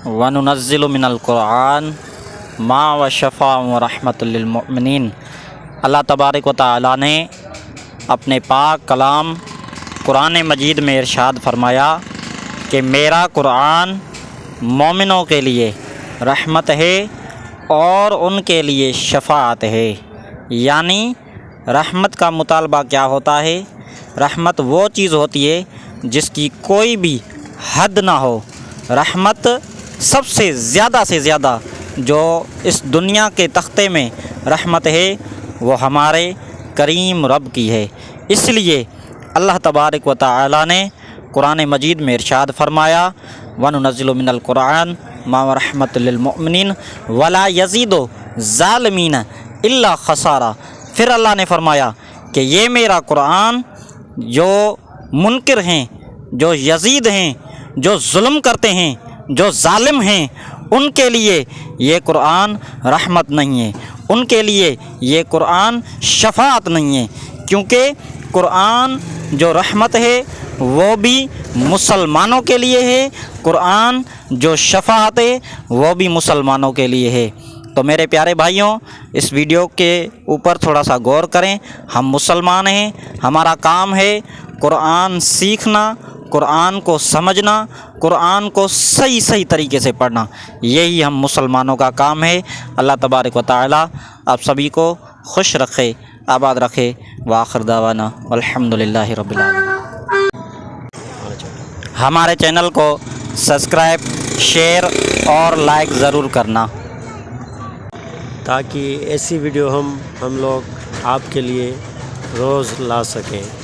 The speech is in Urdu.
وَنُنَزِّلُ مِنَ الْقُرْآنِ مَا وَشِفَاءٌ وَرَحْمَةٌ لِّلْمُؤْمِنِينَ۔ اللہ تبارک و تعالیٰ نے اپنے پاک کلام قرآن مجید میں ارشاد فرمایا کہ میرا قرآن مومنوں کے لیے رحمت ہے اور ان کے لیے شفاعت ہے۔ یعنی رحمت کا مطالبہ کیا ہوتا ہے؟ رحمت وہ چیز ہوتی ہے جس کی کوئی بھی حد نہ ہو۔ رحمت سب سے زیادہ جو اس دنیا کے تختے میں رحمت ہے وہ ہمارے کریم رب کی ہے۔ اس لیے اللہ تبارک و تعالی نے قرآن مجید میں ارشاد فرمایا وَنُنَزِّلُ مِنَ الْقُرْآنِ مَا وَرَحْمَةٌ لِّلْمُؤْمِنِينَ وَلَا يَزِيدُ الظَّالِمِينَ إِلَّا خَسَارًا۔ پھر اللہ نے فرمایا کہ یہ میرا قرآن جو منکر ہیں، جو یزید ہیں، جو ظلم کرتے ہیں، جو ظالم ہیں، ان کے لیے یہ قرآن رحمت نہیں ہے، ان کے لیے یہ قرآن شفاعت نہیں ہے، کیونکہ قرآن جو رحمت ہے وہ بھی مسلمانوں کے لیے ہے، قرآن جو شفاعت ہے وہ بھی مسلمانوں کے لیے ہے۔ تو میرے پیارے بھائیوں، اس ویڈیو کے اوپر تھوڑا سا غور کریں۔ ہم مسلمان ہیں، ہمارا کام ہے قرآن سیکھنا، قرآن کو سمجھنا، قرآن کو صحیح طریقے سے پڑھنا، یہی ہم مسلمانوں کا کام ہے۔ اللہ تبارک و تعالی آپ سبھی کو خوش رکھے، آباد رکھے۔ وآخر دعوانا والحمدللہ رب العالمین۔ ہمارے چینل کو سبسکرائب، شیئر اور لائک ضرور کرنا تاکہ ایسی ویڈیو ہم لوگ آپ کے لیے روز لا سکیں۔